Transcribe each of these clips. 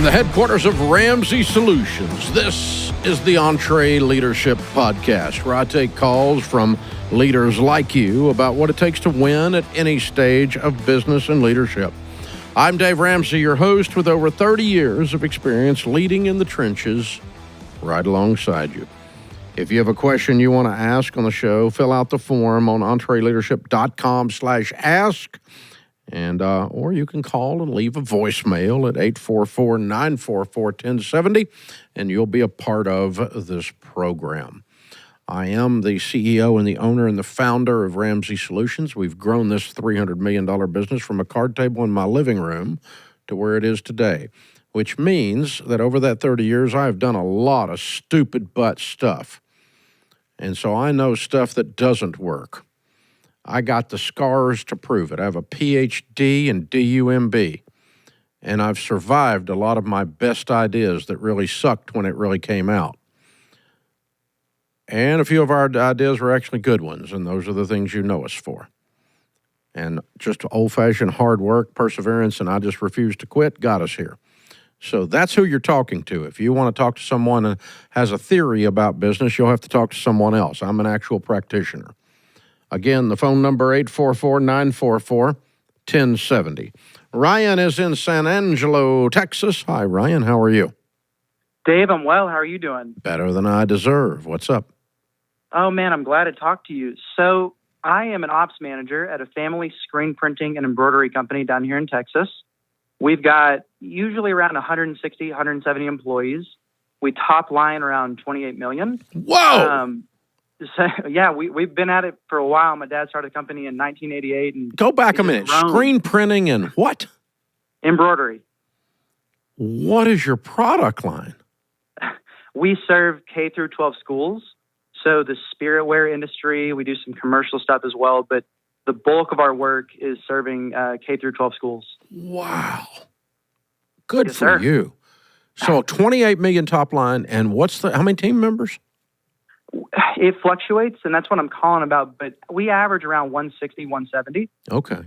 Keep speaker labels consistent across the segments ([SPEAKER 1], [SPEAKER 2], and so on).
[SPEAKER 1] the headquarters of Ramsey Solutions, this is the EntreLeadership podcast, where I take calls from leaders like you about what it takes to win at any stage of business and leadership. I'm Dave Ramsey, your host, with over 30 years of experience leading in the trenches right alongside you. If you have a question you want to ask on the show, fill out the form on EntreLeadership.com/ask. Or you can call and leave a voicemail at 844-944-1070, and you'll be a part of this program. I am the CEO and the owner and the founder of Ramsey Solutions. We've grown this $300 million business from a card table in my living room to where it is today, which means that over that 30 years, I have done a lot of stupid butt stuff. And so I know stuff that doesn't work. I got the scars to prove it. I have a PhD in DUMB, and I've survived a lot of my best ideas that really sucked when it really came out. And a few of our ideas were actually good ones, and those are the things you know us for. And just old-fashioned hard work, perseverance, and I just refuse to quit got us here. So that's who you're talking to. If you want to talk to someone that has a theory about business, you'll have to talk to someone else. I'm an actual practitioner. Again, the phone number, 844-944-1070. Ryan is in San Angelo, Texas. Hi, Ryan. How are you?
[SPEAKER 2] Dave, I'm well. How are you doing?
[SPEAKER 1] Better than I deserve. What's up?
[SPEAKER 2] Oh, man, I'm glad to talk to you. So I am an ops manager at a family screen printing and embroidery company down here in Texas. We've got usually around 160, 170 employees. We top line around 28 million.
[SPEAKER 1] Whoa!
[SPEAKER 2] So, yeah, we've been at it for a while. My dad started a company in 1988. And
[SPEAKER 1] go back a minute. Screen printing and what?
[SPEAKER 2] Embroidery.
[SPEAKER 1] What is your product line?
[SPEAKER 2] We serve K through 12 schools. So the spiritware industry, we do some commercial stuff as well, but the bulk of our work is serving K through 12 schools.
[SPEAKER 1] Wow. Good
[SPEAKER 2] yes,
[SPEAKER 1] for
[SPEAKER 2] sir.
[SPEAKER 1] you. So 28 million top line, and how many team members?
[SPEAKER 2] It fluctuates, and that's what I'm calling about, but we average around 160, 170.
[SPEAKER 1] Okay.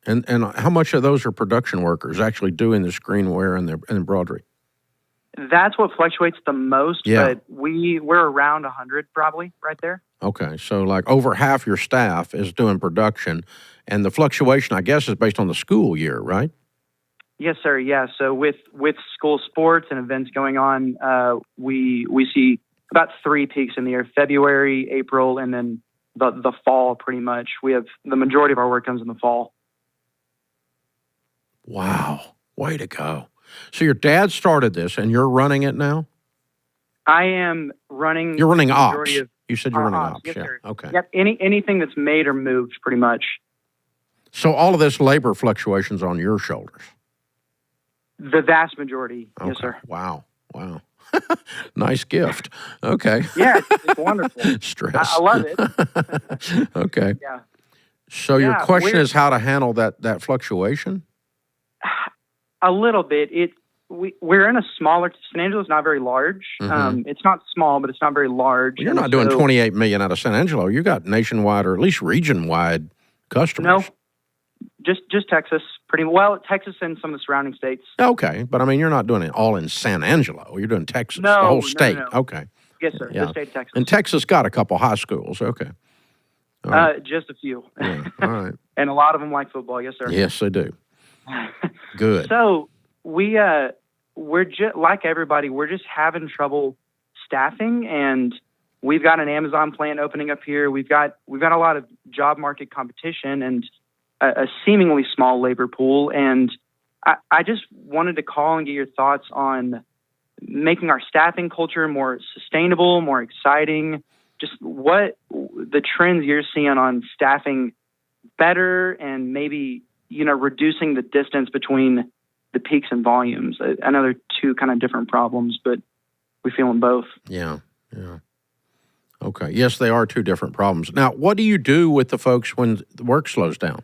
[SPEAKER 1] And how much of those are production workers actually doing the screenware and the embroidery?
[SPEAKER 2] That's what fluctuates the most,
[SPEAKER 1] yeah.
[SPEAKER 2] But we're around 100 probably right there.
[SPEAKER 1] Okay, so like over half your staff is doing production, and the fluctuation, I guess, is based on the school year, right?
[SPEAKER 2] Yes, sir, yeah. So with school sports and events going on, we see about 3 peaks in the year: February, April, and then the fall. Pretty much, we have the majority of our work comes in the fall.
[SPEAKER 1] Wow, way to go! So your dad started this, and you're running it now.
[SPEAKER 2] I am running.
[SPEAKER 1] You're running ops. You said you're running ops.
[SPEAKER 2] Yes,
[SPEAKER 1] yeah.
[SPEAKER 2] Sir.
[SPEAKER 1] Okay.
[SPEAKER 2] Yep. Anything that's made or moved, pretty much.
[SPEAKER 1] So all of this labor fluctuations on your shoulders.
[SPEAKER 2] The vast majority.
[SPEAKER 1] Okay.
[SPEAKER 2] Yes, sir.
[SPEAKER 1] Wow. Nice gift. Okay.
[SPEAKER 2] Yeah, it's wonderful.
[SPEAKER 1] Stress.
[SPEAKER 2] I love it.
[SPEAKER 1] Okay.
[SPEAKER 2] Yeah.
[SPEAKER 1] So your question is how to handle that fluctuation?
[SPEAKER 2] A little bit. We're in a smaller. San Angelo's not very large.
[SPEAKER 1] Mm-hmm.
[SPEAKER 2] It's not small, but it's not very large.
[SPEAKER 1] Well, you're not doing 28 million out of San Angelo. You got nationwide or at least region-wide customers.
[SPEAKER 2] No, just Texas. Pretty well, Texas and some of the surrounding states.
[SPEAKER 1] Okay, but I mean, you're not doing it all in San Angelo. You're doing Texas, the whole state.
[SPEAKER 2] No.
[SPEAKER 1] Okay.
[SPEAKER 2] Yes, sir.
[SPEAKER 1] Yeah.
[SPEAKER 2] The state of Texas.
[SPEAKER 1] And Texas got a couple high schools. Okay.
[SPEAKER 2] Just a few.
[SPEAKER 1] Yeah. All right.
[SPEAKER 2] And a lot of them like football. Yes, sir.
[SPEAKER 1] Yes, they do. Good.
[SPEAKER 2] So we're just like everybody. We're just having trouble staffing, and we've got an Amazon plant opening up here. We've got a lot of job market competition and a seemingly small labor pool. And I just wanted to call and get your thoughts on making our staffing culture more sustainable, more exciting. Just what the trends you're seeing on staffing better, and maybe reducing the distance between the peaks and volumes. I know they're two kind of different problems, but we feel them both.
[SPEAKER 1] Yeah. Okay. Yes, they are two different problems. Now, what do you do with the folks when the work slows down?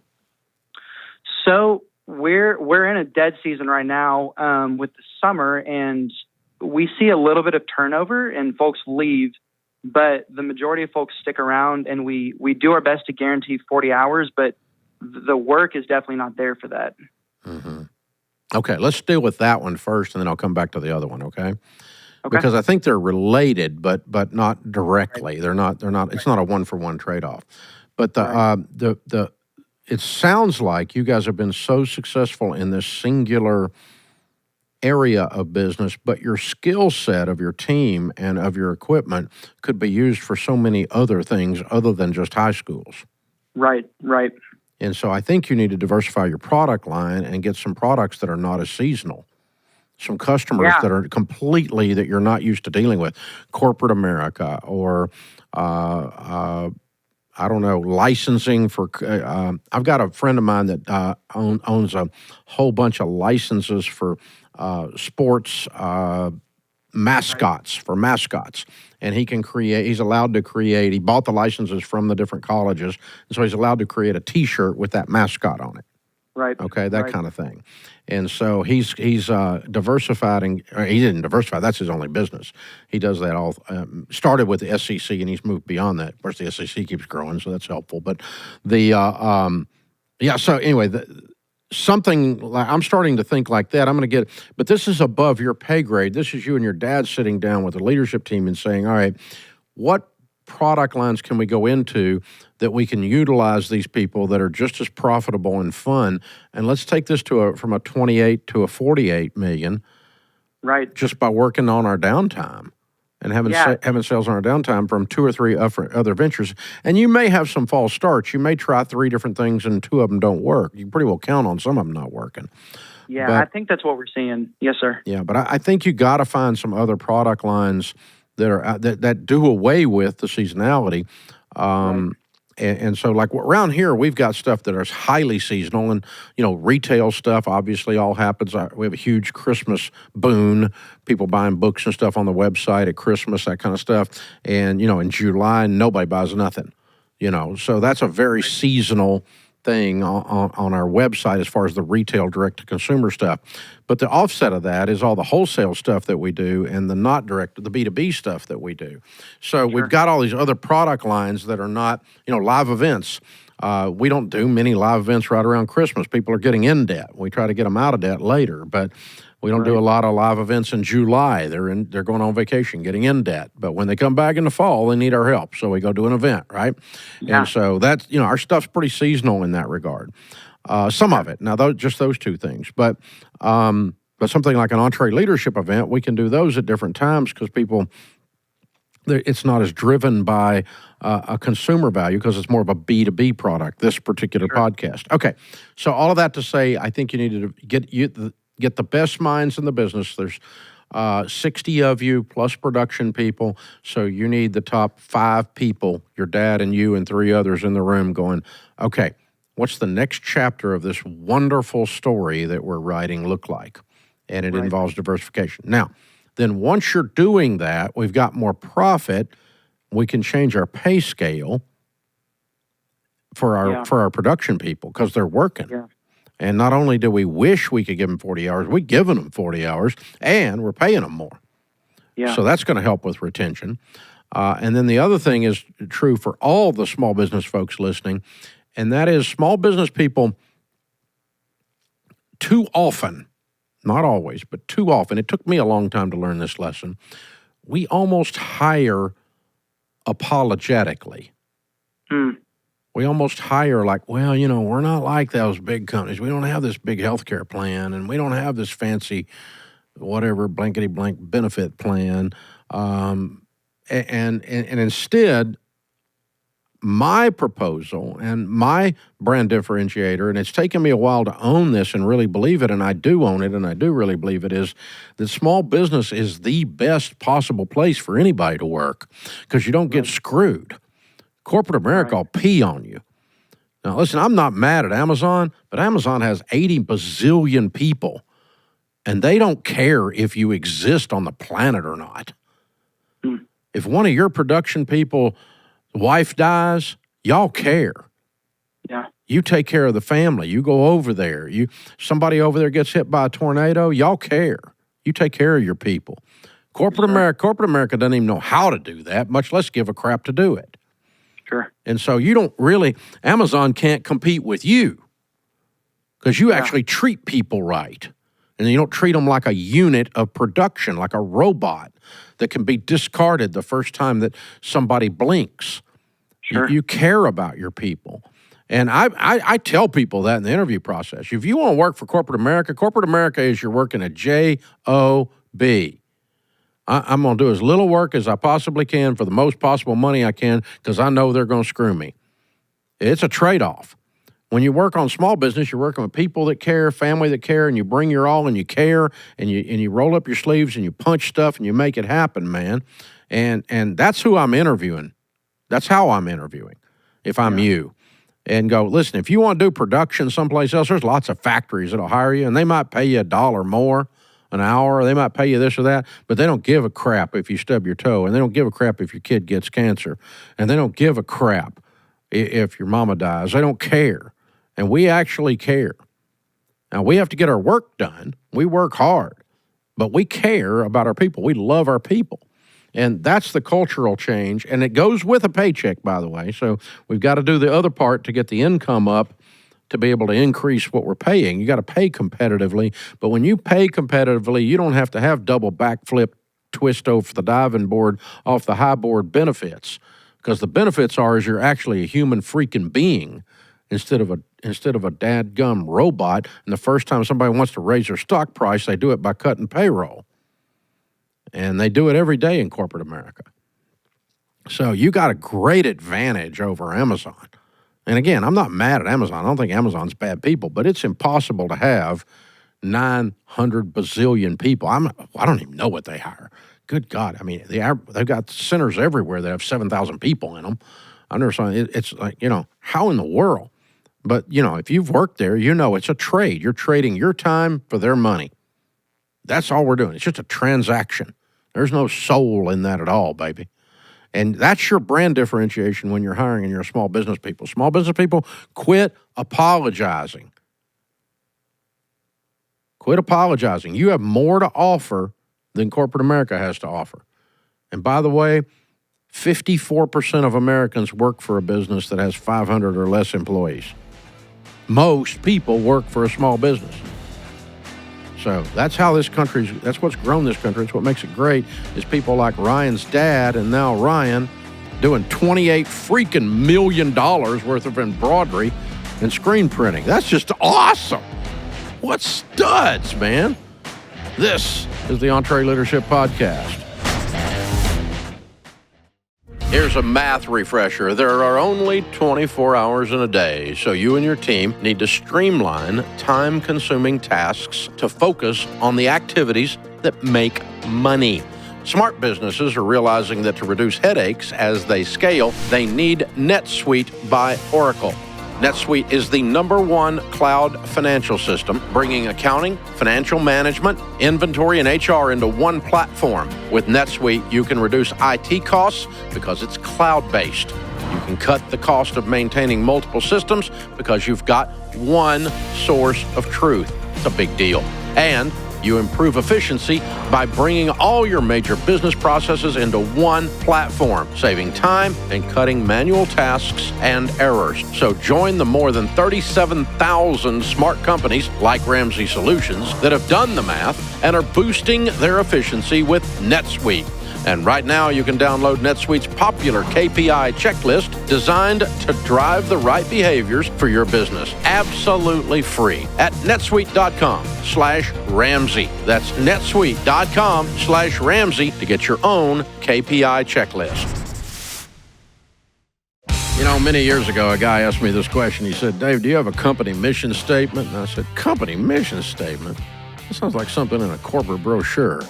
[SPEAKER 2] So we're in a dead season right now with the summer, and we see a little bit of turnover and folks leave, but the majority of folks stick around, and we do our best to guarantee 40 hours, but the work is definitely not there for that.
[SPEAKER 1] Mm-hmm. Okay, let's deal with that one first, and then I'll come back to the other one, okay?
[SPEAKER 2] Okay.
[SPEAKER 1] Because I think they're related, but not directly. They're not. It's not a one-for-one trade-off. But it sounds like you guys have been so successful in this singular area of business, but your skill set of your team and of your equipment could be used for so many other things other than just high schools.
[SPEAKER 2] Right.
[SPEAKER 1] And so I think you need to diversify your product line and get some products that are not as seasonal. Some customers that are completely that you're not used to dealing with, corporate America, or I don't know, licensing for. I've got a friend of mine that owns a whole bunch of licenses for sports mascots, and he can create. He's allowed to create. He bought the licenses from the different colleges, and so he's allowed to create a T-shirt with that mascot on it.
[SPEAKER 2] Right.
[SPEAKER 1] Okay, that kind of thing. And so he's diversified, and he didn't diversify. That's his only business. He does that all. Started with the SEC, and he's moved beyond that. Of course, the SEC keeps growing, so that's helpful. But So anyway, something like I'm starting to think like that. I'm going to get, but this is above your pay grade. This is you and your dad sitting down with the leadership team and saying, all right, what product lines can we go into that we can utilize these people that are just as profitable and fun, and let's take this from a 28 to a 48 million,
[SPEAKER 2] right?
[SPEAKER 1] Just by working on our downtime and having sales on our downtime from 2 or 3 other ventures. And you may have some false starts. You may try 3 different things and 2 of them don't work. You pretty well count on some of them not working.
[SPEAKER 2] Yeah, but I think that's what we're seeing. Yes, sir.
[SPEAKER 1] Yeah, but I think you got to find some other product lines that are that do away with the seasonality. And so, like around here, we've got stuff that is highly seasonal, and retail stuff obviously all happens. We have a huge Christmas boon, people buying books and stuff on the website at Christmas, that kind of stuff. And in July, nobody buys nothing. So that's a very seasonal thing on our website as far as the retail direct-to-consumer stuff. But the offset of that is all the wholesale stuff that we do and the not direct, the B2B stuff that we do. So we've got all these other product lines that are not, live events. We don't do many live events right around Christmas. People are getting in debt. We try to get them out of debt later, but we don't do a lot of live events in July. They're going on vacation, getting in debt. But when they come back in the fall, they need our help. So we go do an event, right? Yeah. And so that's, our stuff's pretty seasonal in that regard. Some of it. Now, just those 2 things. But something like an EntreLeadership event, we can do those at different times because it's not as driven by a consumer value because it's more of a B2B product, this particular podcast. Okay. So all of that to say, I think you need to get the best minds in the business. There's 60 of you plus production people. So you need the top 5 people, your dad and you and 3 others in the room going, okay, what's the next chapter of this wonderful story that we're writing look like? And it involves diversification. Now, then once you're doing that, we've got more profit. We can change our pay scale for our production people because they're working. Yeah. And not only do we wish we could give them 40 hours, we're giving them 40 hours, and we're paying them more. Yeah. So that's going to help with retention. And then the other thing is true for all the small business folks listening, and that is small business people too often, not always, but too often, it took me a long time to learn this lesson, we almost hire apologetically. We almost hire like, well, we're not like those big companies. We don't have this big healthcare plan, and we don't have this fancy whatever blankety-blank benefit plan. And instead, my proposal and my brand differentiator, and it's taken me a while to own this and really believe it, and I do own it, and I do really believe it, is that small business is the best possible place for anybody to work because you don't get screwed. Corporate America will pee on you. Now, listen, I'm not mad at Amazon, but Amazon has 80 bazillion people, and they don't care if you exist on the planet or not. If one of your production people, wife dies, y'all care. Yeah. You take care of the family. You go over there. Somebody over there gets hit by a tornado, y'all care. You take care of your people. Corporate America doesn't even know how to do that, much less give a crap to do it. Sure. And so Amazon can't compete with you because you actually treat people right. And you don't treat them like a unit of production, like a robot that can be discarded the first time that somebody blinks.
[SPEAKER 2] Sure.
[SPEAKER 1] You care about your people. And I tell people that in the interview process. If you want to work for corporate America is you're working a J-O-B. I'm going to do as little work as I possibly can for the most possible money I can because I know they're going to screw me. It's a trade-off. When you work on small business, you're working with people that care, family that care, and you bring your all and you care, and you roll up your sleeves and you punch stuff and you make it happen, man. And that's who I'm interviewing. That's how I'm interviewing, if I'm you. And go, listen, if you want to do production someplace else, there's lots of factories that'll hire you, and they might pay you $1 more an hour, or they might pay you this or that, but they don't give a crap if you stub your toe, and they don't give a crap if your kid gets cancer, and they don't give a crap if your mama dies. They don't care. And we actually care. Now, we have to get our work done. We work hard, but we care about our people. We love our people. And that's the cultural change. And it goes with a paycheck, by the way. So we've got to do the other part to get the income up to be able to increase what we're paying. You got to pay competitively. But when you pay competitively, you don't have to have double backflip, twist over the diving board off the high board benefits. Because the benefits is you're actually a human freaking being instead of a dadgum robot. And the first time somebody wants to raise their stock price, they do it by cutting payroll. And they do it every day in corporate America. So you got a great advantage over Amazon. And again, I'm not mad at Amazon. I don't think Amazon's bad people, but it's impossible to have 900 bazillion people. I don't even know what they hire. Good God. I mean, they've got centers everywhere that have 7,000 people in them. I understand. It's like, how in the world? But, if you've worked there, it's a trade. You're trading your time for their money. That's all we're doing. It's just a transaction. There's no soul in that at all, baby. And that's your brand differentiation when you're hiring and you're small business people. Small business people, quit apologizing. Quit apologizing. You have more to offer than corporate America has to offer. And by the way, 54% of Americans work for a business that has 500 or less employees. Most people work for a small business. So that's how that's what's grown this country. It's what makes it great is people like Ryan's dad and now Ryan doing $28 freaking million worth of embroidery and screen printing. That's just awesome. What studs, man. This is the EntreLeadership Podcast. Here's a math refresher. There are only 24 hours in a day, so you and your team need to streamline time-consuming tasks to focus on the activities that make money. Smart businesses are realizing that to reduce headaches as they scale, they need NetSuite by Oracle. NetSuite is the #1 cloud financial system, bringing accounting, financial management, inventory, and HR into one platform. With NetSuite, you can reduce IT costs because it's cloud-based. You can cut the cost of maintaining multiple systems because you've got one source of truth. It's a big deal. And you improve efficiency by bringing all your major business processes into one platform, saving time and cutting manual tasks and errors. So join the more than 37,000 smart companies like Ramsey Solutions that have done the math and are boosting their efficiency with NetSuite. And right now, you can download NetSuite's popular KPI checklist designed to drive the right behaviors for your business. Absolutely free at netsuite.com/Ramsey. That's netsuite.com/Ramsey to get your own KPI checklist. Many years ago, a guy asked me this question. He said, Dave, do you have a company mission statement? And I said, company mission statement? That sounds like something in a corporate brochure.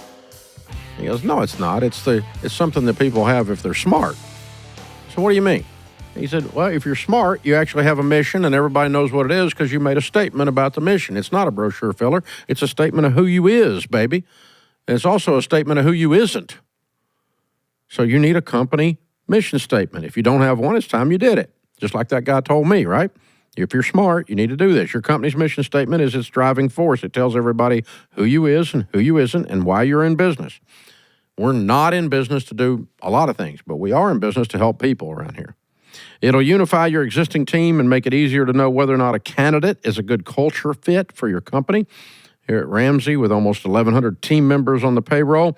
[SPEAKER 1] He goes, no, it's not. It's something that people have if they're smart. So what do you mean? He said, well, if you're smart, you actually have a mission and everybody knows what it is because you made a statement about the mission. It's not a brochure filler. It's a statement of who you is, baby. And it's also a statement of who you isn't. So you need a company mission statement. If you don't have one, it's time you did it. Just like that guy told me, right? If you're smart, you need to do this. Your company's mission statement is its driving force. It tells everybody who you is and who you isn't and why you're in business. We're not in business to do a lot of things, but we are in business to help people around here. It'll unify your existing team and make it easier to know whether or not a candidate is a good culture fit for your company. here at Ramsey with almost 1,100 team members on the payroll.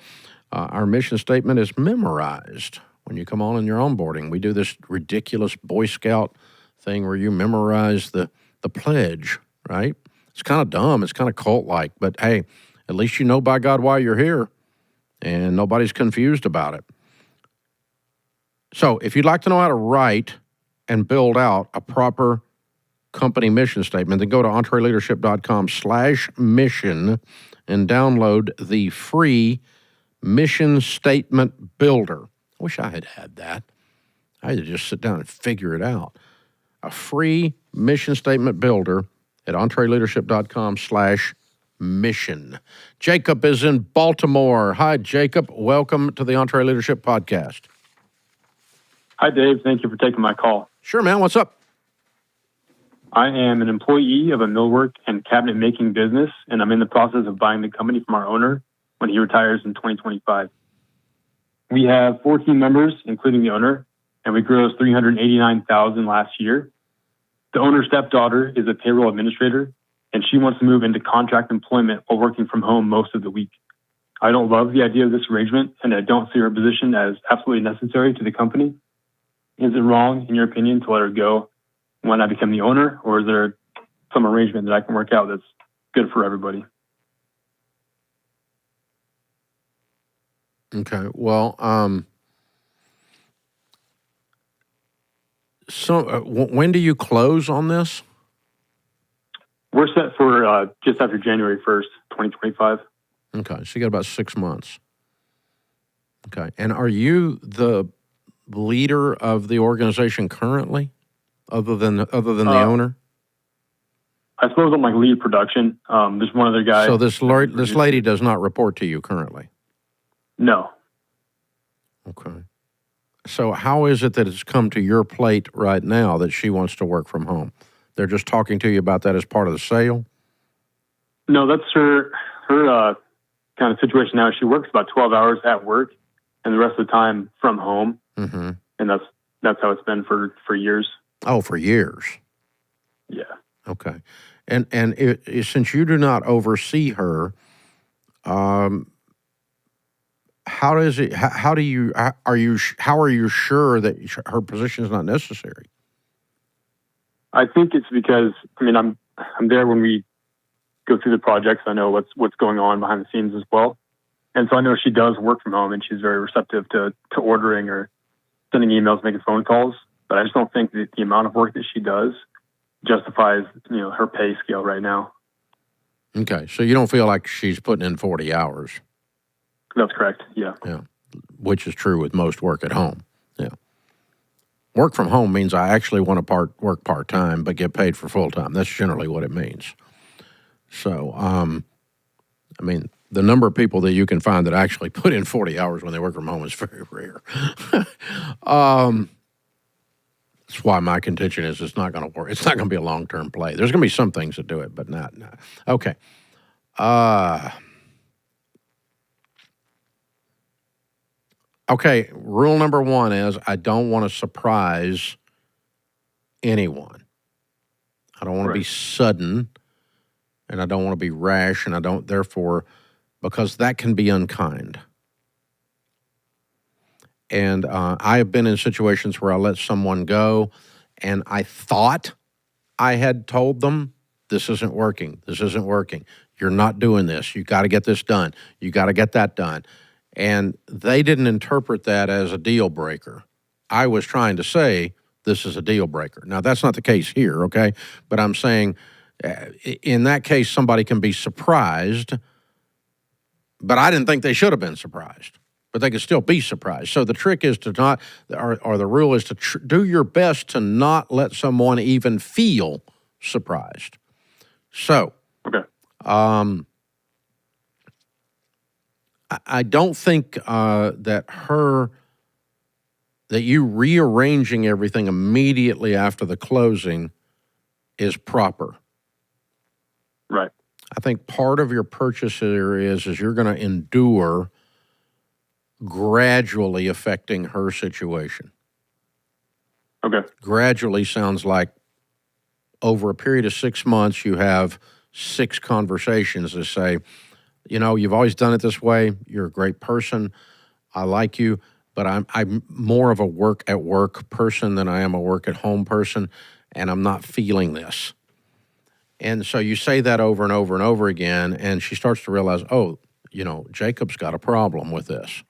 [SPEAKER 1] Our mission statement is memorized when you come on in your onboarding. We do this ridiculous Boy Scout thing where you memorize the pledge, right? It's kind of dumb. It's kind of cult-like. But, hey, at least you know by God why you're here, and nobody's confused about it. So if you'd like to know how to write and build out a proper company mission statement, then go to EntreLeadership.com/mission and download the free mission statement builder. I wish I had had that. I had to just sit down and figure it out. A free mission statement builder at EntreLeadership.com/mission. Jacob is in Baltimore. Hi, Jacob. Welcome to the EntreLeadership podcast.
[SPEAKER 3] Hi, Dave. Thank you for taking my call.
[SPEAKER 1] Sure, man. What's up?
[SPEAKER 3] I am an employee of a millwork and cabinet making business, and I'm in the process of buying the company from our owner when he retires in 2025. We have 4 team members, including the owner, and we grossed $389,000 last year. The owner's stepdaughter is a payroll administrator, and she wants to move into contract employment while working from home most of the week. I don't love the idea of this arrangement, and I don't see her position as absolutely necessary to the company. Is it wrong, in your opinion, to let her go when I become the owner, or is there some arrangement that I can work out that's good for everybody?
[SPEAKER 1] Okay. Well, when do you close on this?
[SPEAKER 3] We're set for just after January 1st, 2025.
[SPEAKER 1] Okay. So you got about 6 months. Okay. And are you the leader of the organization currently, other than the owner?
[SPEAKER 3] I suppose I'm like lead production. There's one other guy.
[SPEAKER 1] So this lady does not report to you currently?
[SPEAKER 3] No.
[SPEAKER 1] Okay. So how is it that it's come to your plate right now that she wants to work from home? They're just talking to you about that as part of the sale?
[SPEAKER 3] No, that's her kind of situation now. She works about 12 hours at work and the rest of the time from home.
[SPEAKER 1] Mm-hmm.
[SPEAKER 3] And that's how it's been for years.
[SPEAKER 1] Oh, for years.
[SPEAKER 3] Yeah.
[SPEAKER 1] Okay. And since you do not oversee her, how are you sure that her position is not necessary?
[SPEAKER 3] I think it's because I'm there when we go through the projects. I know what's going on behind the scenes as well, and so I know she does work from home and she's very receptive to ordering or sending emails, making phone calls. But I just don't think that the amount of work that she does justifies her pay scale right now.
[SPEAKER 1] Okay, so you don't feel like she's putting in 40 hours?
[SPEAKER 3] That's correct. Yeah.
[SPEAKER 1] Yeah, which is true with most work at home. Yeah. Work from home means I actually want to work part-time but get paid for full-time. That's generally what it means. So, the number of people that you can find that actually put in 40 hours when they work from home is very rare. That's why my contention is it's not going to work. It's not going to be a long-term play. There's going to be some things that do it, but not. Okay. Okay, rule number 1 is I don't want to surprise anyone. I don't want to be sudden, and I don't want to be rash, and I don't, therefore, because that can be unkind. And I have been in situations where I let someone go, and I thought I had told them, this isn't working. This isn't working. You're not doing this. You got to get this done. You got to get that done. And they didn't interpret that as a deal breaker. I was trying to say this is a deal breaker. Now, that's not the case here, okay? But I'm saying in that case, somebody can be surprised, but I didn't think they should have been surprised. But they can still be surprised. So the trick is to not, or the rule is to do your best to not let someone even feel surprised. So,
[SPEAKER 3] okay.
[SPEAKER 1] I don't think that you rearranging everything immediately after the closing is proper.
[SPEAKER 3] Right.
[SPEAKER 1] I think part of your purchase here is you're going to endure gradually affecting her situation.
[SPEAKER 3] Okay.
[SPEAKER 1] Gradually sounds like over a period of 6 months, you have 6 conversations to say, you've always done it this way. You're a great person. I like you, but I'm more of a work at work person than I am a work at home person, and I'm not feeling this. And so you say that over and over and over again, and she starts to realize, Jacob's got a problem with this.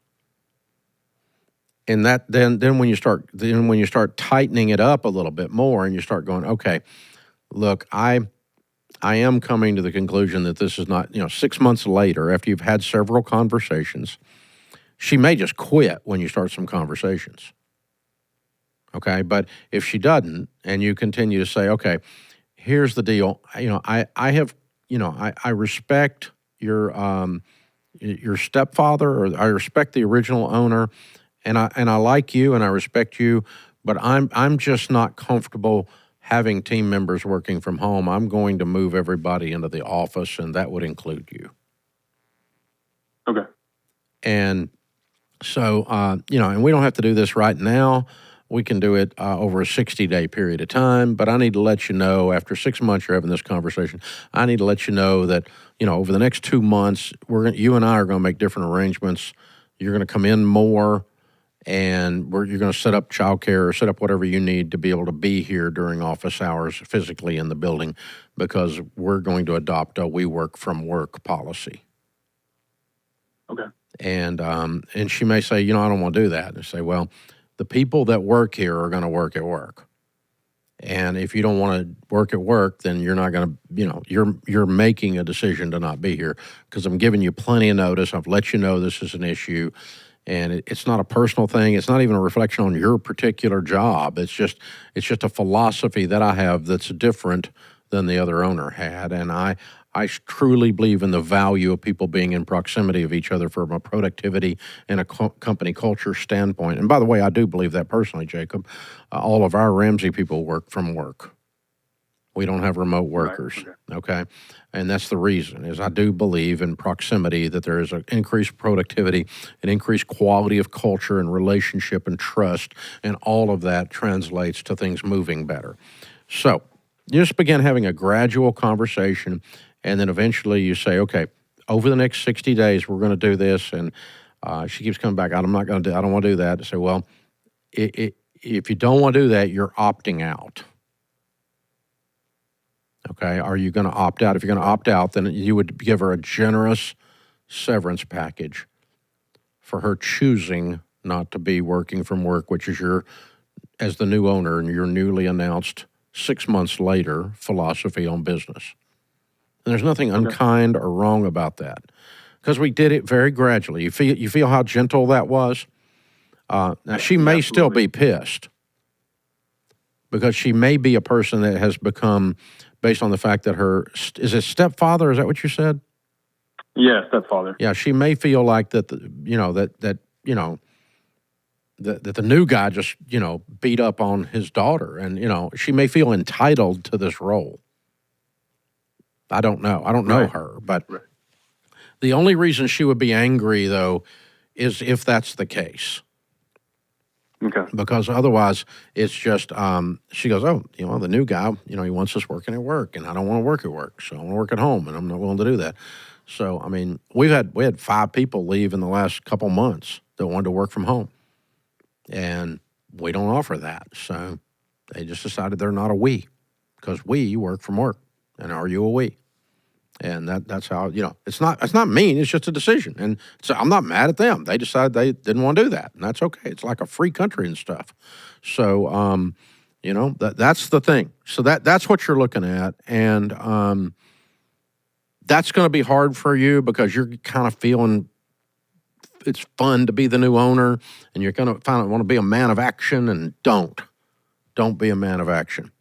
[SPEAKER 1] And that then when you start tightening it up a little bit more, and you start going, okay, look, I am coming to the conclusion that this is not, 6 months later, after you've had several conversations, she may just quit when you start some conversations. Okay, but if she doesn't, and you continue to say, okay, here's the deal, I respect your stepfather, or I respect the original owner, and I like you and I respect you, but I'm just not comfortable having team members working from home. I'm going to move everybody into the office, and that would include you.
[SPEAKER 3] Okay.
[SPEAKER 1] And so, and we don't have to do this right now. We can do it over a 60-day period of time, but I need to let you know, after 6 months you're having this conversation, I need to let you know that, over the next 2 months, you and I are going to make different arrangements. You're going to come in more, and you're going to set up childcare or set up whatever you need to be able to be here during office hours physically in the building, because we're going to adopt a we work from work policy.
[SPEAKER 3] Okay.
[SPEAKER 1] And she may say, I don't want to do that. And I say, well, the people that work here are going to work at work. And if you don't want to work at work, then you're not going to, you're making a decision to not be here, because I'm giving you plenty of notice. I've let you know this is an issue. And it's not a personal thing. It's not even a reflection on your particular job. It's just a philosophy that I have that's different than the other owner had. And I truly believe in the value of people being in proximity of each other from a productivity and a company culture standpoint. And by the way, I do believe that personally, Jacob. All of our Ramsey people work from work. We don't have remote workers,
[SPEAKER 3] right.
[SPEAKER 1] Okay? And that's the reason, is I do believe in proximity, that there is an increased productivity, an increased quality of culture and relationship and trust, and all of that translates to things moving better. So you just begin having a gradual conversation, and then eventually you say, okay, over the next 60 days, we're going to do this. And she keeps coming back, I don't want to do that. I say, well, if you don't want to do that, you're opting out. Okay, are you going to opt out? If you're going to opt out, then you would give her a generous severance package for her choosing not to be working from work, which is as the new owner and your newly announced 6 months later philosophy on business. And there's nothing unkind or wrong about that, because we did it very gradually. You feel how gentle that was? Now, she may still be pissed, because she may be a person that has become, based on the fact that is it stepfather? Is that what you said?
[SPEAKER 3] Yeah, stepfather.
[SPEAKER 1] Yeah, she may feel like that, that the new guy just, beat up on his daughter, and, she may feel entitled to this role. I don't know. I don't know her, but the only reason she would be angry, though, is if that's the case.
[SPEAKER 3] Okay.
[SPEAKER 1] Because otherwise, it's just, she goes, the new guy, he wants us working at work, and I don't want to work at work, so I want to work at home, and I'm not willing to do that. So, I mean, we had 5 people leave in the last couple months that wanted to work from home, and we don't offer that. So they just decided they're not a we, because we work from work, and are you a we? And that's how, it's not mean. It's just a decision. And so I'm not mad at them. They decided they didn't want to do that, and that's okay. It's like a free country and stuff. So, that's the thing. So that's what you're looking at. And that's going to be hard for you, because you're kind of feeling it's fun to be the new owner, and you're going to want to be a man of action, and don't be a man of action.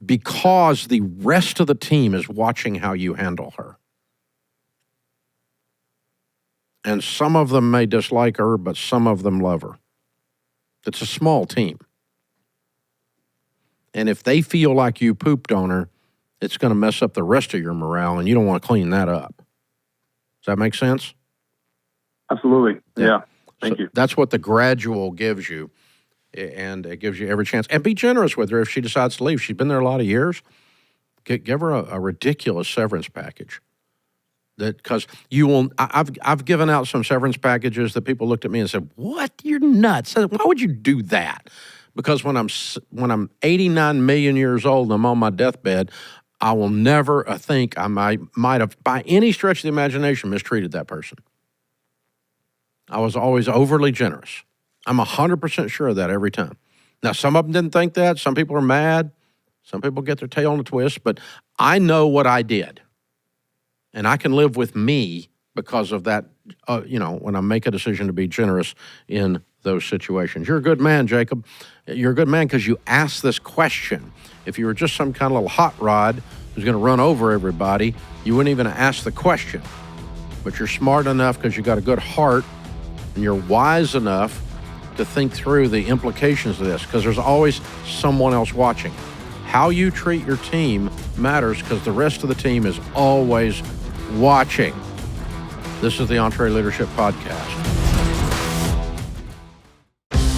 [SPEAKER 1] Because the rest of the team is watching how you handle her. And some of them may dislike her, but some of them love her. It's a small team. And if they feel like you pooped on her, it's going to mess up the rest of your morale, and you don't want to clean that up. Does that make sense?
[SPEAKER 3] Absolutely. Yeah. Thank you.
[SPEAKER 1] That's what the gradual gives you. And it gives you every chance. And be generous with her if she decides to leave. She's been there a lot of years. Give her a ridiculous severance package. That because you will. I've given out some severance packages that people looked at me and said, "What? You're nuts! Why would you do that?" Because when I'm 89 million years old and I'm on my deathbed, I will never think I might have, by any stretch of the imagination, mistreated that person. I was always overly generous. I'm 100% sure of that every time. Now, some of them didn't think that. Some people are mad. Some people get their tail in a twist. But I know what I did. And I can live with me because of that, when I make a decision to be generous in those situations. You're a good man, Jacob. You're a good man because you asked this question. If you were just some kind of little hot rod who's going to run over everybody, you wouldn't even ask the question. But you're smart enough because you got a good heart and you're wise enough to think through the implications of this because there's always someone else watching. How you treat your team matters because the rest of the team is always watching. This is the EntreLeadership Podcast.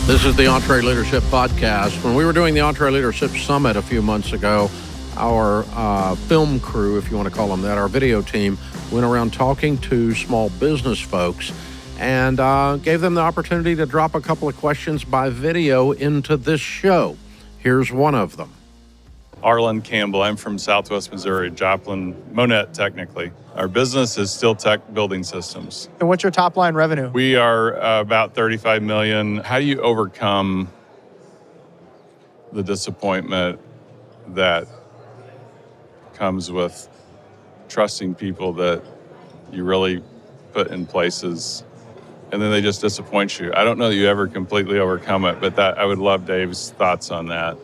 [SPEAKER 1] This is the EntreLeadership Podcast. When we were doing the EntreLeadership Summit a few months ago, our film crew, if you want to call them that, our video team, went around talking to small business folks and gave them the opportunity to drop a couple of questions by video into this show. Here's one of them.
[SPEAKER 4] Arlen Campbell. I'm from Southwest Missouri, Joplin, Monette, technically. Our business is Steel Tech Building Systems.
[SPEAKER 5] And what's your top line revenue?
[SPEAKER 4] We are about 35 million. How do you overcome the disappointment that comes with trusting people that you really put in places and then they just disappoint you? I don't know that you ever completely overcome it, but I would love Dave's thoughts on that.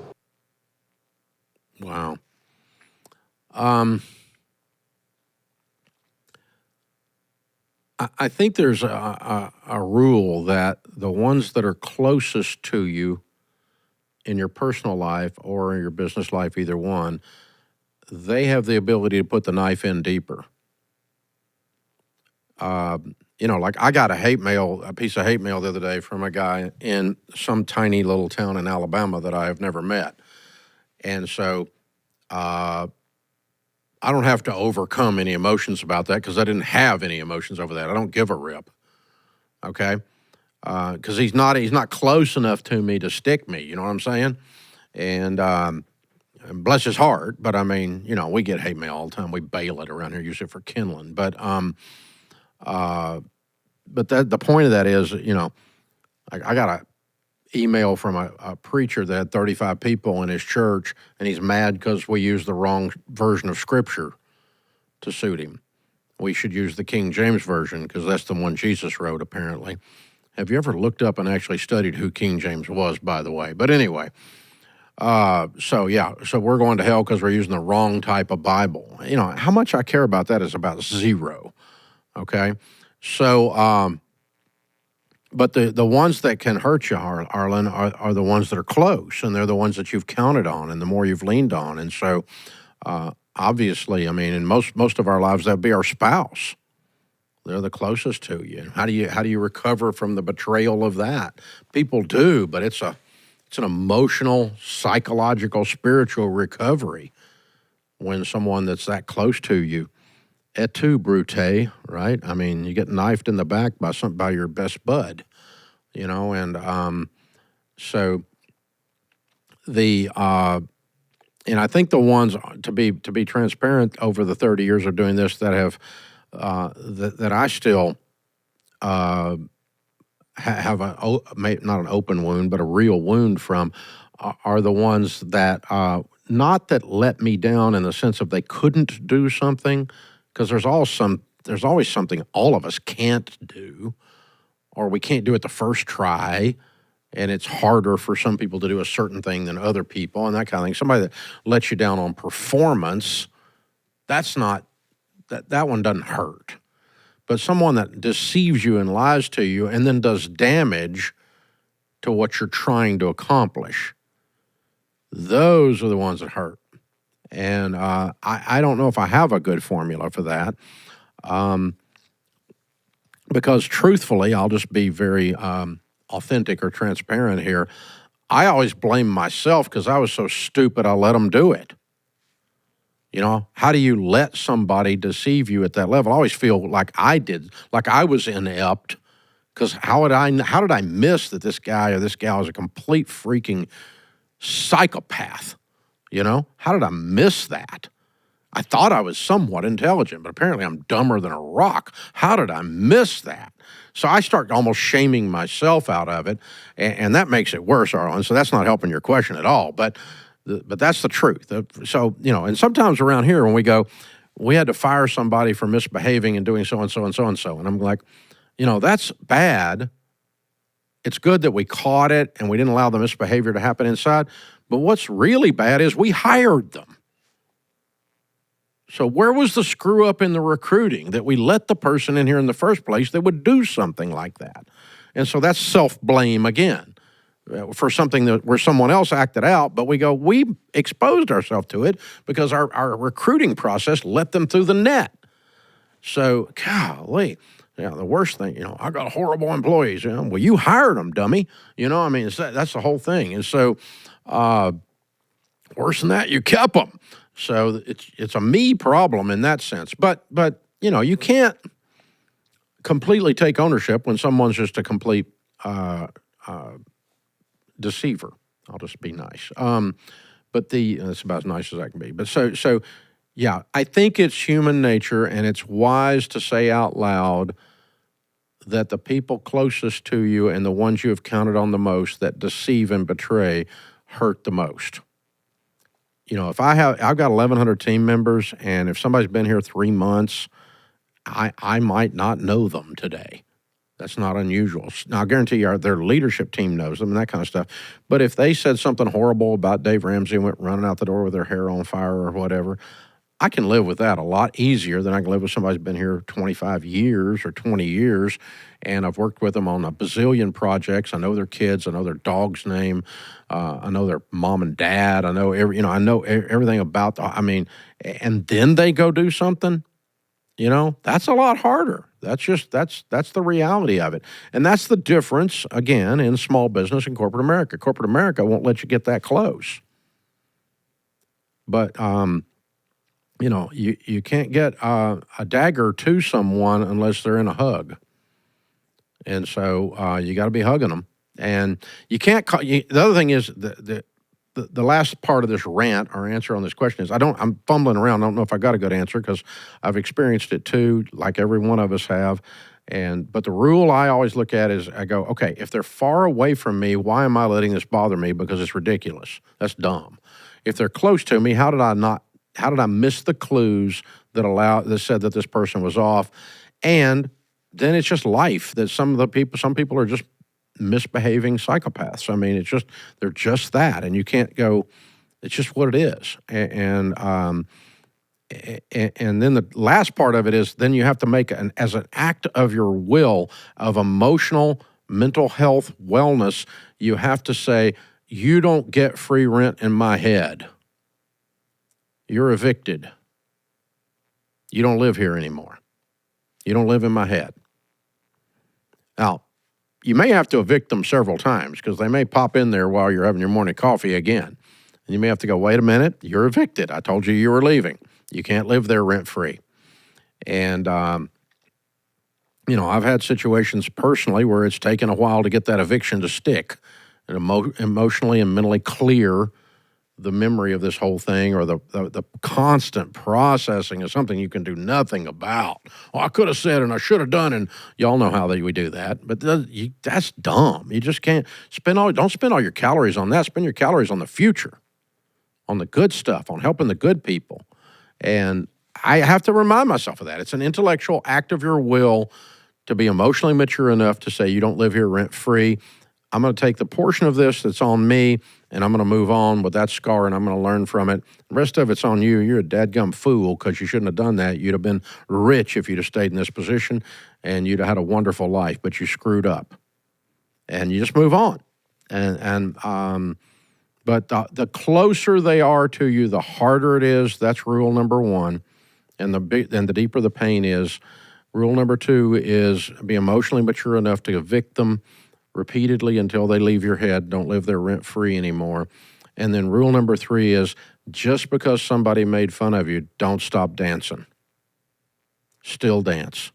[SPEAKER 1] Wow. I think there's a rule that the ones that are closest to you in your personal life or in your business life, either one, they have the ability to put the knife in deeper. Like I got a piece of hate mail the other day from a guy in some tiny little town in Alabama that I have never met. And so I don't have to overcome any emotions about that because I didn't have any emotions over that. I don't give a rip, okay? Because he's not close enough to me to stick me, you know what I'm saying? And bless his heart, but I mean, we get hate mail all the time. We bail it around here, use it for kindling. But the point of that is, I got a email from a preacher that had 35 people in his church, and he's mad because we used the wrong version of Scripture to suit him. We should use the King James Version because that's the one Jesus wrote, apparently. Have you ever looked up and actually studied who King James was, by the way? But anyway, so we're going to hell because we're using the wrong type of Bible. How much I care about that is about zero, okay? So, but the ones that can hurt you, Arlen, are the ones that are close, and they're the ones that you've counted on and the more you've leaned on. And so, obviously, I mean, in most of our lives, that'd be our spouse. They're the closest to you. How do you recover from the betrayal of that? People do, but it's an emotional, psychological, spiritual recovery when someone that's that close to you. Et tu, Brute, right? I mean, you get knifed in the back by your best bud, and so and I think the ones to be transparent over the 30 years of doing this that have that I still have not an open wound but a real wound from are the ones that not that let me down in the sense of they couldn't do something. Because there's always something all of us can't do, or we can't do it the first try, and it's harder for some people to do a certain thing than other people, and that kind of thing. Somebody that lets you down on performance, that one doesn't hurt. But someone that deceives you and lies to you and then does damage to what you're trying to accomplish, those are the ones that hurt. And I don't know if I have a good formula for that because truthfully, I'll just be very authentic or transparent here. I always blame myself because I was so stupid I let them do it. You know, how do you let somebody deceive you at that level? I always feel like I did, like I was inept, because how did I miss that this guy or this gal is a complete freaking psychopath? You know, how did I miss that? I thought I was somewhat intelligent, but apparently I'm dumber than a rock. How did I miss that? So I start almost shaming myself out of it, and that makes it worse, Arlen. So that's not helping your question at all. But that's the truth. So, you know, and sometimes around here when we go, we had to fire somebody for misbehaving and doing so and so and so and so. And I'm like, you know, that's bad. It's good that we caught it and we didn't allow the misbehavior to happen inside. But what's really bad is we hired them. So where was the screw up in the recruiting that we let the person in here in the first place that would do something like that? And so that's self-blame again for something where someone else acted out, but we exposed ourselves to it because our recruiting process let them through the net. So, golly, you know, the worst thing, you know, I got horrible employees. You know, well, you hired them, dummy. You know, I mean, that's the whole thing. And so, worse than that, you kept them. So it's a me problem in that sense. But you know, you can't completely take ownership when someone's just a complete deceiver. I'll just be nice. But that's about as nice as I can be. But so yeah, I think it's human nature, and it's wise to say out loud that the people closest to you and the ones you have counted on the most that deceive and betray hurt the most. You know, if I've got 1,100 team members, and if somebody's been here 3 months, I might not know them today. That's not unusual. Now, I guarantee you their leadership team knows them and that kind of stuff. But if they said something horrible about Dave Ramsey and went running out the door with their hair on fire or whatever, I can live with that a lot easier than I can live with somebody who's been here 25 years or 20 years, and I've worked with them on a bazillion projects. I know their kids. I know their dog's name. I know their mom and dad. I know everything about and then they go do something. You know, that's a lot harder. That's the reality of it. And that's the difference, again, in small business and corporate America. Corporate America won't let you get that close. But, you know, you can't get a dagger to someone unless they're in a hug. And so you got to be hugging them. And you can't the other thing is the last part of this rant or answer on this question is I'm fumbling around. I don't know if I got a good answer because I've experienced it too, like every one of us have. But the rule I always look at is I go, okay, if they're far away from me, why am I letting this bother me? Because it's ridiculous. That's dumb. If they're close to me, how did I miss the clues that said that this person was off? And then it's just life that some people are just misbehaving psychopaths. I mean, they're just that, and you can't go. It's just what it is. And then the last part of it is then you have to make as an act of your will of emotional, mental health, wellness. You have to say, you don't get free rent in my head. You're evicted. You don't live here anymore. You don't live in my head. Now, you may have to evict them several times because they may pop in there while you're having your morning coffee again. And you may have to go, wait a minute, you're evicted. I told you were leaving. You can't live there rent-free. And, you know, I've had situations personally where it's taken a while to get that eviction to stick and emotionally and mentally clear the memory of this whole thing, or the constant processing of something you can do nothing about. Oh, I could have said and I should have done, and y'all know how we do that. But that's dumb. You just can't don't spend all your calories on that. Spend your calories on the future, on the good stuff, on helping the good people. And I have to remind myself of that. It's an intellectual act of your will to be emotionally mature enough to say you don't live here rent-free. I'm going to take the portion of this that's on me, and I'm going to move on with that scar, and I'm going to learn from it. The rest of it's on you. You're a dadgum fool because you shouldn't have done that. You'd have been rich if you'd have stayed in this position, and you'd have had a wonderful life, but you screwed up. And you just move on. But the closer they are to you, the harder it is. That's rule number one. And the deeper the pain is. Rule number two is be emotionally mature enough to evict them repeatedly until they leave your head. Don't live there rent-free anymore. And then rule number 3 is just because somebody made fun of you, don't stop dancing. Still dance.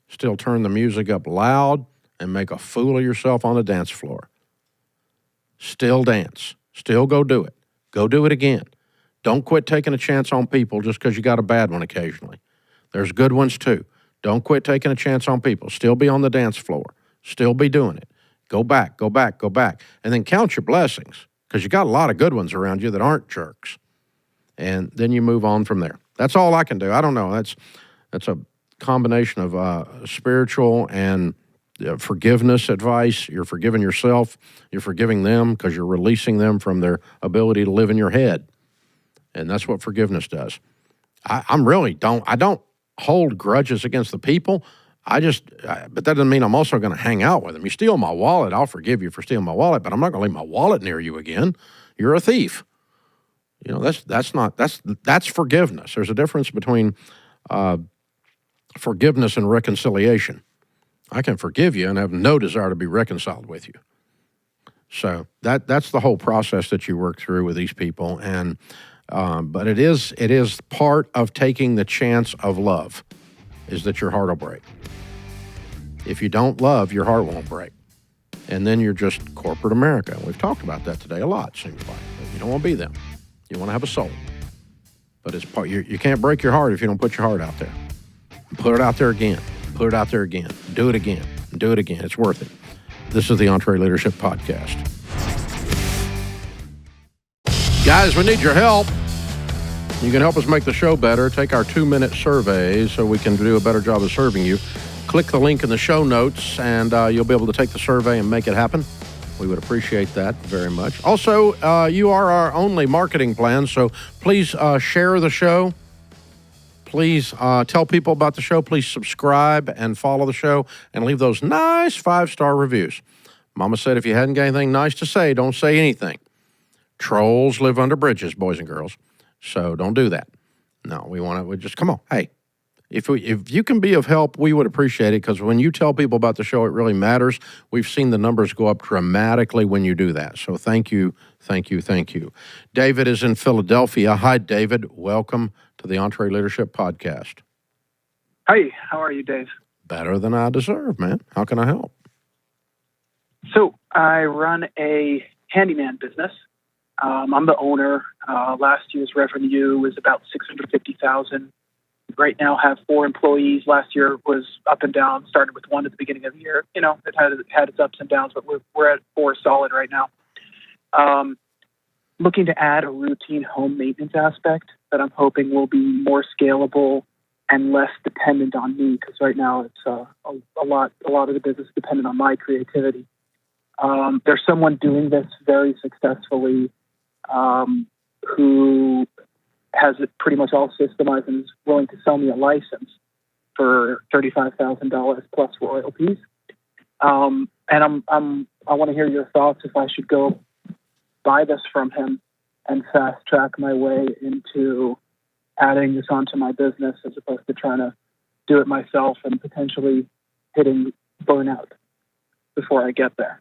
[SPEAKER 1] Still turn the music up loud and make a fool of yourself on the dance floor. Still dance. Still go do it. Go do it again. Don't quit taking a chance on people just because you got a bad one occasionally. There's good ones too. Don't quit taking a chance on people. Still be on the dance floor. Still be doing it. Go back, go back, go back. And then count your blessings, because you got a lot of good ones around you that aren't jerks. And then you move on from there. That's all I can do. I don't know. That's a combination of spiritual and forgiveness advice. You're forgiving yourself. You're forgiving them because you're releasing them from their ability to live in your head. And that's what forgiveness does. I don't hold grudges against the people. But that doesn't mean I'm also going to hang out with them. You steal my wallet, I'll forgive you for stealing my wallet, but I'm not going to leave my wallet near you again. You're a thief. That's forgiveness. There's a difference between forgiveness and reconciliation. I can forgive you and have no desire to be reconciled with you. So that's the whole process that you work through with these people. And but it is part of taking the chance of love, is that your heart will break. If you don't love, your heart won't break. And then you're just corporate America. We've talked about that today a lot, seems like. But you don't want to be them. You want to have a soul. But it's part. You can't break your heart if you don't put your heart out there. Put it out there again. Put it out there again. Do it again. Do it again. It's worth it. This is the EntreLeadership Podcast. Guys, we need your help. You can help us make the show better. Take our 2-minute survey so we can do a better job of serving you. Click the link in the show notes, and you'll be able to take the survey and make it happen. We would appreciate that very much. Also, you are our only marketing plan, so please share the show. Please tell people about the show. Please subscribe and follow the show and leave those nice 5-star reviews. Mama said if you hadn't got anything nice to say, don't say anything. Trolls live under bridges, boys and girls. So don't do that. No, we just come on. Hey, if you can be of help, we would appreciate it, because when you tell people about the show, it really matters. We've seen the numbers go up dramatically when you do that. So thank you, thank you, thank you. David is in Philadelphia. Hi, David. Welcome to the EntreLeadership Podcast.
[SPEAKER 5] Hi, how are you, Dave?
[SPEAKER 1] Better than I deserve, man. How can I help?
[SPEAKER 5] So I run a handyman business. I'm the owner. Last year's revenue was about $650,000. Right now, have 4 employees. Last year was up and down. Started with 1 at the beginning of the year. You know, it had its ups and downs, but we're at 4 solid right now. Looking to add a routine home maintenance aspect that I'm hoping will be more scalable and less dependent on me, because right now it's a lot of the business is dependent on my creativity. There's someone doing this very successfully who has it pretty much all systemized and is willing to sell me a license for $35,000 plus royalties. And I want to hear your thoughts if I should go buy this from him and fast track my way into adding this onto my business, as opposed to trying to do it myself and potentially hitting burnout before I get there.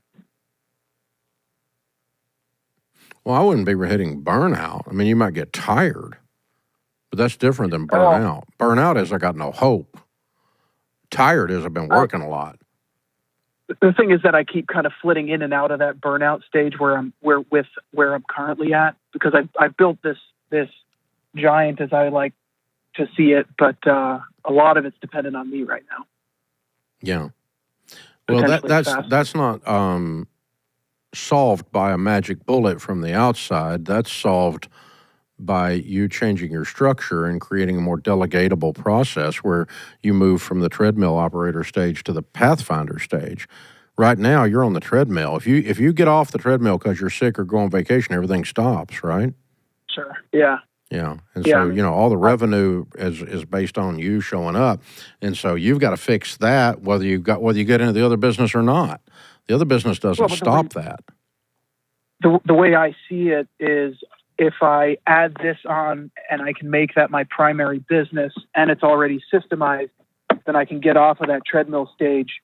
[SPEAKER 1] Well, I wouldn't be hitting burnout. I mean, you might get tired, but that's different than burnout. Burnout is I got no hope. Tired is I've been working a lot.
[SPEAKER 5] The thing is that I keep kind of flitting in and out of that burnout stage where I'm currently at, because I've built this giant as I like to see it, but a lot of it's dependent on me right now.
[SPEAKER 1] Yeah. Well, that's not solved by a magic bullet from the outside. That's solved by you changing your structure and creating a more delegatable process where you move from the treadmill operator stage to the Pathfinder stage. Right now, you're on the treadmill. If you get off the treadmill because you're sick or go on vacation, everything stops, right?
[SPEAKER 5] Sure. Yeah.
[SPEAKER 1] Yeah. And so, all the revenue is based on you showing up. And so you've got to fix that whether you get into the other business or not. The other business doesn't stop that.
[SPEAKER 5] The way I see it is, if I add this on and I can make that my primary business and it's already systemized, then I can get off of that treadmill stage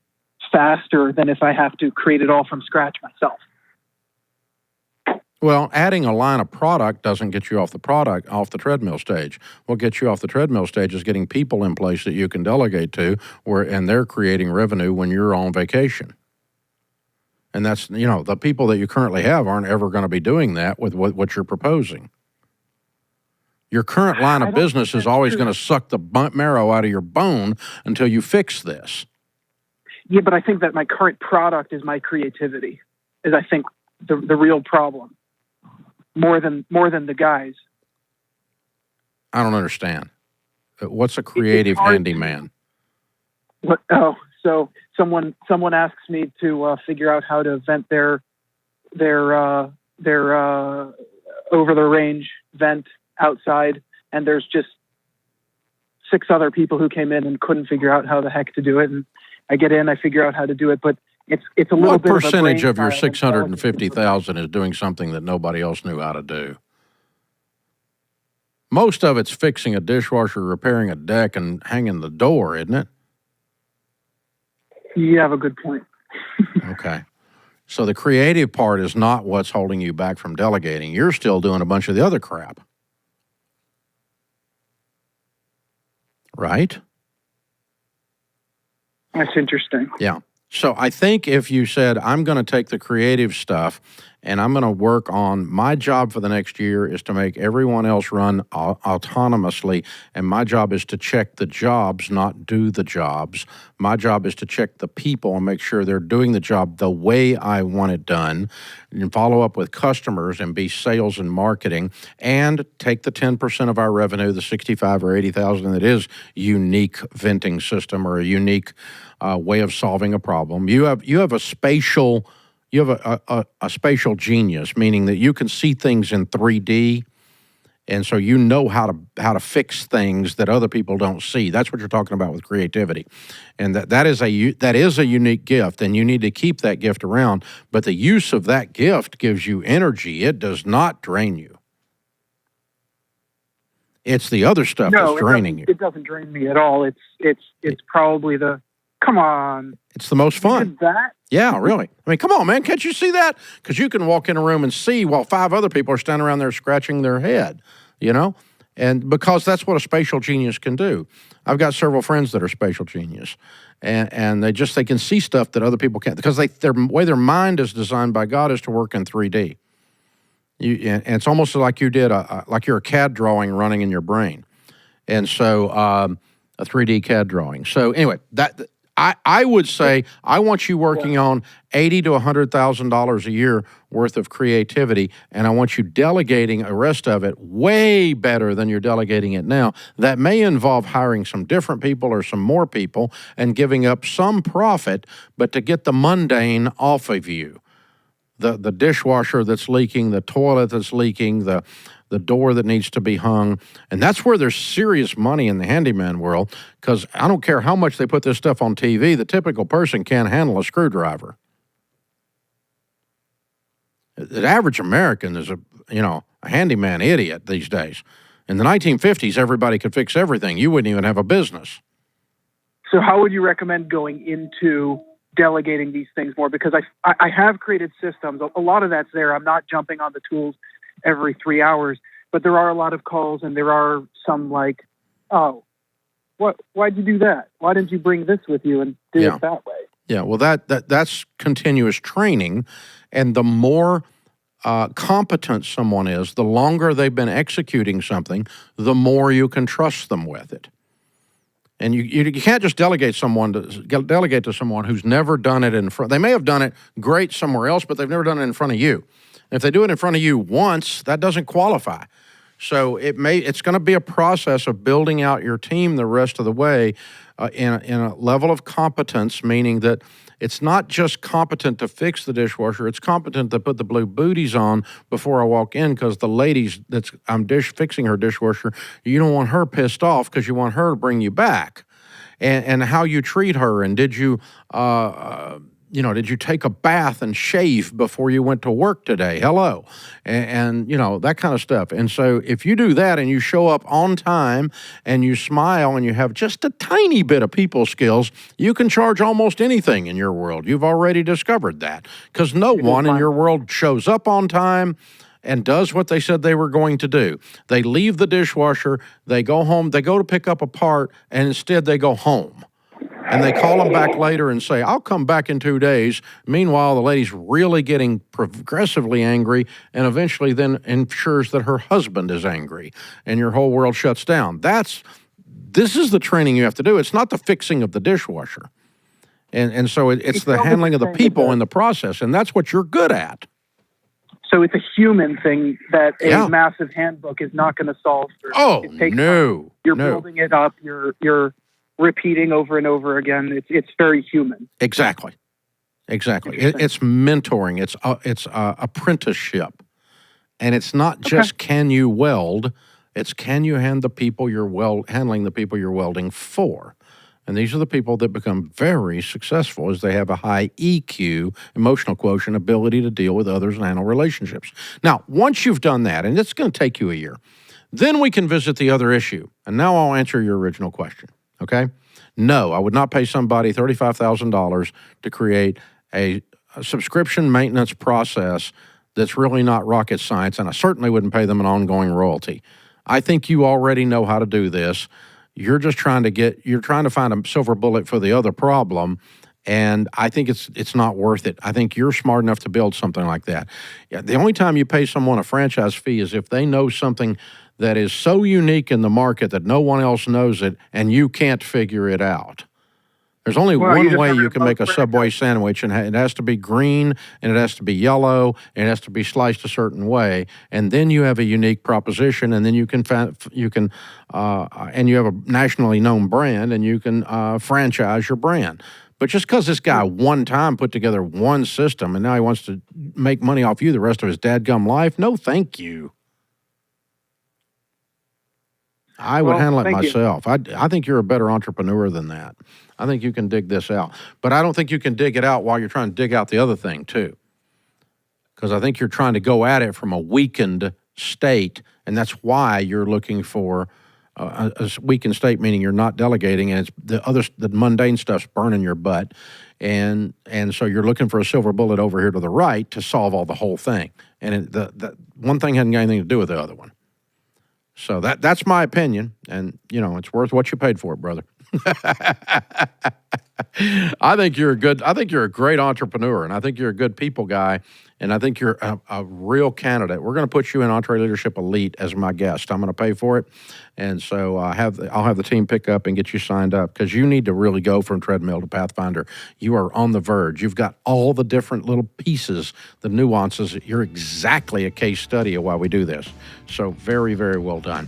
[SPEAKER 5] faster than if I have to create it all from scratch myself.
[SPEAKER 1] Well, adding a line of product doesn't get you off the treadmill stage. What gets you off the treadmill stage is getting people in place that you can delegate to, and they're creating revenue when you're on vacation. And that's, the people that you currently have aren't ever going to be doing that with what you're proposing. Your current line of business is always going to suck the marrow out of your bone until you fix this.
[SPEAKER 5] Yeah, but I think that my current product is my creativity, is I think the real problem. More than the guys.
[SPEAKER 1] I don't understand. What's a creative handyman?
[SPEAKER 5] So someone asks me to figure out how to vent their over the range vent outside, and there's just 6 other people who came in and couldn't figure out how the heck to do it, and I get in, I figure out how to do it, but it's a little
[SPEAKER 1] what
[SPEAKER 5] bit
[SPEAKER 1] percentage
[SPEAKER 5] of
[SPEAKER 1] your 650,000 is doing something that nobody else knew how to do? Most of it's fixing a dishwasher, repairing a deck, and hanging the door, isn't it?
[SPEAKER 5] You have a good point.
[SPEAKER 1] Okay. So the creative part is not what's holding you back from delegating. You're still doing a bunch of the other crap. Right?
[SPEAKER 5] That's interesting.
[SPEAKER 1] Yeah. So I think if you said, I'm going to take the creative stuff and I'm going to work on my job for the next year is to make everyone else run autonomously, and my job is to check the jobs, not do the jobs. My job is to check the people and make sure they're doing the job the way I want it done, and follow up with customers and be sales and marketing, and take the 10% of our revenue, the 65 or 80,000 that is unique venting system or a unique way of solving a problem. You have a spatial genius, meaning that you can see things in 3D, and so you know how to fix things that other people don't see. That's what you're talking about with creativity, and that is a unique gift, and you need to keep that gift around. But the use of that gift gives you energy; it does not drain you. It's the other stuff that's draining you.
[SPEAKER 5] It doesn't drain me at all. It's probably the come on.
[SPEAKER 1] It's the most fun.
[SPEAKER 5] You did that?
[SPEAKER 1] Yeah, really. I mean, come on, man. Can't you see that? Because you can walk in a room and see while 5 other people are standing around there scratching their head, And because that's what a spatial genius can do. I've got several friends that are spatial genius. And they can see stuff that other people can't. Because their way their mind is designed by God is to work in 3D. And it's almost like you did like you're a CAD drawing running in your brain. And so a 3D CAD drawing. So anyway, I would say I want you working on $80,000 to $100,000 a year worth of creativity, and I want you delegating the rest of it way better than you're delegating it now. That may involve hiring some different people or some more people and giving up some profit, but to get the mundane off of you. The dishwasher that's leaking, the toilet that's leaking, the door that needs to be hung. And that's where there's serious money in the handyman world, because I don't care how much they put this stuff on TV, the typical person can't handle a screwdriver. The average American is a handyman idiot these days. In the 1950s, everybody could fix everything. You wouldn't even have a business.
[SPEAKER 5] So how would you recommend going into delegating these things more? Because I have created systems. A lot of that's there. I'm not jumping on the tools every 3 hours, but there are a lot of calls, and there are some like, oh, why'd you do that? Why didn't you bring this with you and do it that way?
[SPEAKER 1] Yeah, well, that's continuous training, and the more competent someone is, the longer they've been executing something, the more you can trust them with it. And you can't just delegate to someone who's never done it in front. They may have done it great somewhere else, but they've never done it in front of you. If they do it in front of you once, that doesn't qualify. So it's going to be a process of building out your team the rest of the way in a level of competence, meaning that it's not just competent to fix the dishwasher, it's competent to put the blue booties on before I walk in, because the lady I'm fixing her dishwasher, you don't want her pissed off because you want her to bring you back. And how you treat her, and did you take a bath and shave before you went to work today? Hello. And that kind of stuff. And so if you do that and you show up on time and you smile and you have just a tiny bit of people skills, you can charge almost anything in your world. You've already discovered that, because no one in your world shows up on time and does what they said they were going to do. They leave the dishwasher, they go home, they go to pick up a part, and instead they go home. And they call them back later and say, I'll come back in 2 days. Meanwhile, the lady's really getting progressively angry and eventually then ensures that her husband is angry and your whole world shuts down. This is the training you have to do. It's not the fixing of the dishwasher. And so it's the handling of the people in the process, and that's what you're good at.
[SPEAKER 5] So it's a human thing that a massive handbook is not going to solve.
[SPEAKER 1] It takes time.
[SPEAKER 5] You're building it up. You're repeating over and over again. It's very human.
[SPEAKER 1] Exactly. It's mentoring. It's apprenticeship, and it's not just can you weld. It's can you handle the people handling the people you're welding for. And these are the people that become very successful as they have a high EQ, emotional quotient, ability to deal with others and handle relationships. Now, once you've done that, and it's going to take you a year, then we can visit the other issue. And now I'll answer your original question, okay? No, I would not pay somebody $35,000 to create a subscription maintenance process that's really not rocket science, and I certainly wouldn't pay them an ongoing royalty. I think you already know how to do this. You're just trying to find a silver bullet for the other problem, and I think it's not worth it. I think you're smart enough to build something like that. Yeah, the only time you pay someone a franchise fee is if they know something that is so unique in the market that no one else knows it, and you can't figure it out. There's only one way you can make a Subway sandwich, and it has to be green, and it has to be yellow, and it has to be sliced a certain way, and then you have a unique proposition, and then you have a nationally known brand, and you can franchise your brand. But just because this guy one time put together one system, and now he wants to make money off you the rest of his dadgum life, no, thank you. I would handle it myself. I think you're a better entrepreneur than that. I think you can dig this out. But I don't think you can dig it out while you're trying to dig out the other thing, too. Because I think you're trying to go at it from a weakened state, and that's why you're looking for a weakened state, meaning you're not delegating, and it's the mundane stuff's burning your butt. And so you're looking for a silver bullet over here to the right to solve the whole thing. And the one thing hadn't got anything to do with the other one. So that's my opinion, and it's worth what you paid for it, brother. I think you're a great entrepreneur, and I think you're a good people guy, and I think you're a real candidate. We're going to put you in EntreLeadership Elite as my guest. I'm going to pay for it, and so I'll have the team pick up and get you signed up because you need to really go from treadmill to Pathfinder. You are on the verge. You've got all the different little pieces, the nuances. You're exactly a case study of why we do this. So very, very well done.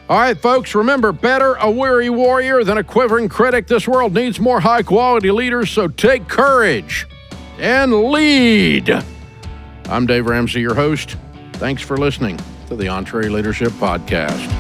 [SPEAKER 1] All right, folks, remember, better a weary warrior than a quivering critic. This world needs more high-quality leaders, so take courage and lead. I'm Dave Ramsey, your host. Thanks for listening to the EntreLeadership Podcast.